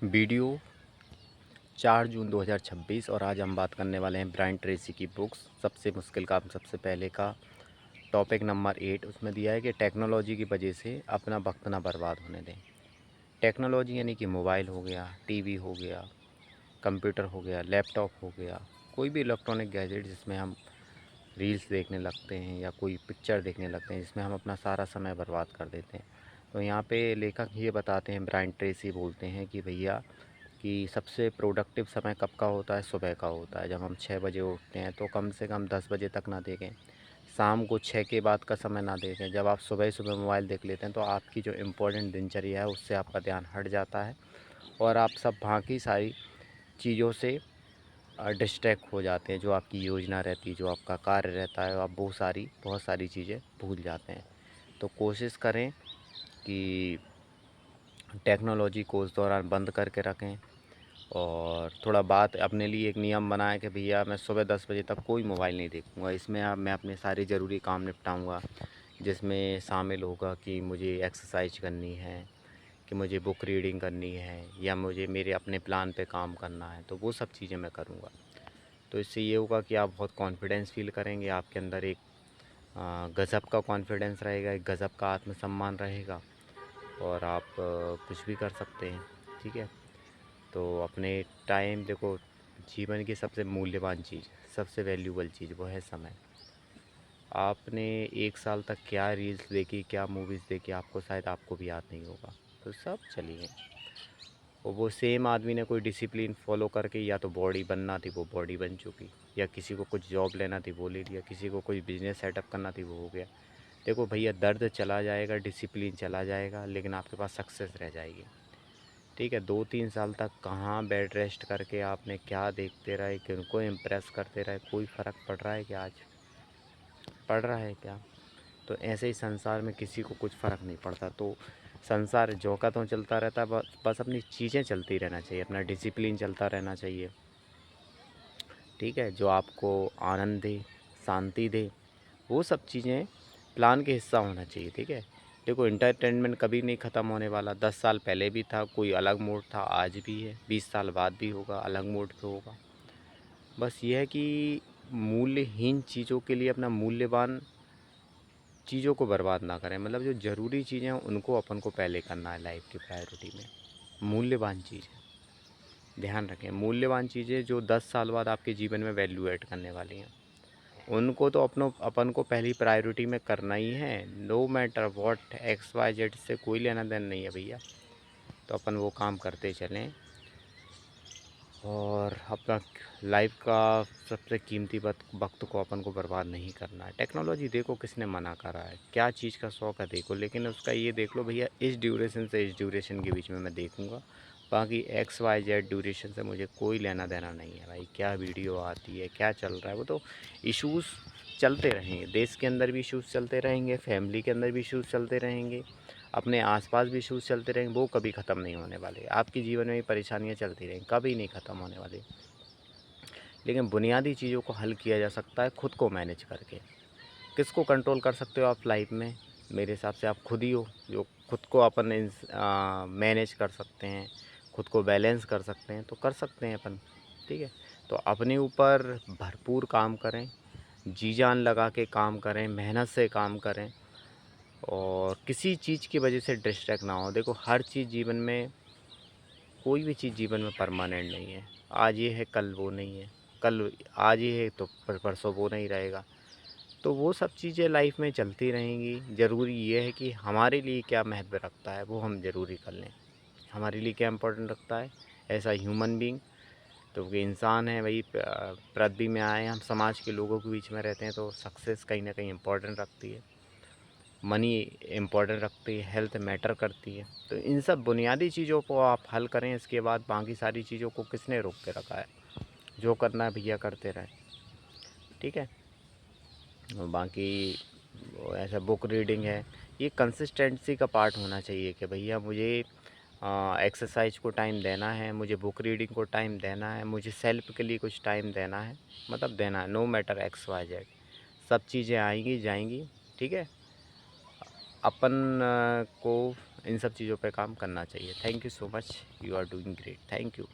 Video 4 जून 2026 और आज हम बात करने वाले हैं ब्रायन ट्रेसी की बुक्स सबसे मुश्किल काम सबसे पहले का टॉपिक नंबर 8 उसमें दिया है कि टेक्नोलॉजी की वजह से अपना वक्त ना बर्बाद होने दें। टेक्नोलॉजी यानी कि मोबाइल हो गया, टीवी हो गया, कंप्यूटर हो गया, लैपटॉप हो गया, कोई भी इलेक्ट्रॉनिक गैजेट जिसमें हम रील्स देखने लगते हैं या कोई पिक्चर देखने लगते हैं जिसमें हम अपना सारा समय बर्बाद कर देते हैं। तो यहाँ पे लेखक ये बताते हैं, ब्रायन ट्रेसी बोलते हैं कि भैया कि सबसे प्रोडक्टिव समय कब का होता है, सुबह का होता है। जब हम 6 बजे उठते हैं तो कम से कम 10 बजे तक ना देखें, शाम को 6 के बाद का समय ना देखें। जब आप सुबह सुबह मोबाइल देख लेते हैं तो आपकी जो इम्पोर्टेंट दिनचर्या है उससे आपका ध्यान हट जाता है और आप सब बाकी सारी चीज़ों से डिस्ट्रैक्ट हो जाते हैं। जो आपकी योजना रहती है, जो आपका कार्य रहता है, आप बहुत सारी चीज़ें भूल जाते हैं। तो कोशिश करें कि टेक्नोलॉजी को उस दौरान बंद करके रखें और थोड़ा बात अपने लिए एक नियम बनाएं कि भैया मैं सुबह 10 बजे तक कोई मोबाइल नहीं देखूंगा। इसमें अब मैं अपने सारे ज़रूरी काम निपटाऊंगा, जिसमें शामिल होगा कि मुझे एक्सरसाइज करनी है, कि मुझे बुक रीडिंग करनी है या मुझे मेरे अपने प्लान पे काम करना है, तो वो सब चीज़ें मैं करूँगा। तो इससे ये होगा कि आप बहुत कॉन्फिडेंस फील करेंगे, आपके अंदर एक गज़ब का कॉन्फिडेंस रहेगा, एक गज़ब का आत्मसम्मान रहेगा और आप कुछ भी कर सकते हैं। ठीक है, तो अपने टाइम देखो, जीवन की सबसे मूल्यवान चीज़, सबसे वैल्यूबल चीज़ वो है समय। आपने 1 साल तक क्या रील्स देखी, क्या मूवीज़ देखी, आपको शायद आपको भी याद नहीं होगा। तो सब चलिए, और वो सेम आदमी ने कोई डिसिप्लिन फॉलो करके या तो बॉडी बनना थी वो बॉडी बन चुकी, या किसी को कुछ जॉब लेना थी वो ले लिया, किसी को कोई बिज़नेस सेटअप करना थी वो हो गया। देखो भैया, दर्द चला जाएगा, डिसिप्लिन चला जाएगा, लेकिन आपके पास सक्सेस रह जाएगी। ठीक है, 2-3 साल तक कहाँ बेड रेस्ट करके आपने क्या देखते रहे, किनको इम्प्रेस करते रहे, कोई फ़र्क पड़ रहा है क्या? आज पड़ रहा है क्या? तो ऐसे ही संसार में किसी को कुछ फ़र्क नहीं पड़ता। तो संसार झोंका तो चलता रहता है, बस अपनी चीज़ें चलती रहना चाहिए, अपना डिसिप्लिन चलता रहना चाहिए। ठीक है, जो आपको आनंद दे, शांति दे, वो सब चीज़ें प्लान के हिस्सा होना चाहिए। ठीक है, देखो इंटरटेनमेंट कभी नहीं ख़त्म होने वाला। 10 साल पहले भी था, कोई अलग मोड था, आज भी है, 20 साल बाद भी होगा, अलग मोड पे होगा। बस ये है कि मूल्यहीन चीज़ों के लिए अपना मूल्यवान चीज़ों को बर्बाद ना करें। मतलब जो ज़रूरी चीज़ें हैं उनको अपन को पहले करना है लाइफ की प्रायोरिटी में। मूल्यवान चीज़ें ध्यान रखें, मूल्यवान चीज़ें जो 10 साल बाद आपके जीवन में वैल्यू ऐड करने वाली हैं, उनको तो अपन को पहली प्रायोरिटी में करना ही है। No matter what, X Y Z से कोई लेना देना नहीं है भैया। तो अपन वो काम करते चलें और अपना लाइफ का सबसे कीमती वक्त को अपन को बर्बाद नहीं करना है। टेक्नोलॉजी देखो किसने मना करा है, क्या चीज़ का शौक़ है देखो, लेकिन उसका ये देख लो भैया, इस ड्यूरेशन से इस ड्यूरेशन के बीच में मैं देखूँगा, बाकी एक्स वाई जेड ड्यूरेशन से मुझे कोई लेना देना नहीं है भाई। क्या वीडियो आती है, क्या चल रहा है, वो तो इश्यूज़ चलते रहेंगे, देश के अंदर भी इश्यूज़ चलते रहेंगे, फैमिली के अंदर भी इश्यूज़ चलते रहेंगे, अपने आसपास भी इश्यूज़ चलते रहेंगे, वो कभी ख़त्म नहीं होने वाले। आपके जीवन में भी परेशानियाँ चलती रहेंगी, कभी नहीं ख़त्म होने वाली। लेकिन बुनियादी चीज़ों को हल किया जा सकता है खुद को मैनेज करके। किसको कंट्रोल कर सकते हो आप लाइफ में? मेरे हिसाब से आप खुद ही हो, जो खुद को अपन मैनेज कर सकते हैं, खुद को बैलेंस कर सकते हैं, तो कर सकते हैं अपन। ठीक है, तो अपने ऊपर भरपूर काम करें, जी जान लगा के काम करें, मेहनत से काम करें और किसी चीज़ की वजह से डिस्ट्रैक्ट ना हो। देखो हर चीज़ जीवन में, कोई भी चीज़ जीवन में परमानेंट नहीं है। आज ये है कल वो नहीं है, कल आज ये है तो परसों वो नहीं रहेगा। तो वो सब चीज़ें लाइफ में चलती रहेंगी। ज़रूरी ये है कि हमारे लिए क्या महत्व रखता है वो हम ज़रूरी कर लें। हमारे लिए क्या इम्पोर्टेंट रखता है एज़ अ ह्यूमन बीइंग, तो वो इंसान है वही, पृथ्वी में आए हैं, हम समाज के लोगों के बीच में रहते हैं, तो सक्सेस कहीं ना कहीं इम्पोर्टेंट रखती है, मनी इम्पोर्टेंट रखती है, हेल्थ मैटर करती है। तो इन सब बुनियादी चीज़ों को आप हल करें, इसके बाद बाकी सारी चीज़ों को किसने रोक के रखा है? जो करना है भैया करते रहें। ठीक है, और बाकी ऐसा बुक रीडिंग है, ये कंसिस्टेंसी का पार्ट होना चाहिए कि भैया मुझे एक्सरसाइज को टाइम देना है, मुझे बुक रीडिंग को टाइम देना है, मुझे सेल्फ के लिए कुछ टाइम देना है, मतलब देना है, no matter X Y Z. सब चीज़ें आएंगी जाएंगी। ठीक है, अपन को इन सब चीज़ों पे काम करना चाहिए। Thank you so much, you are doing great, thank you.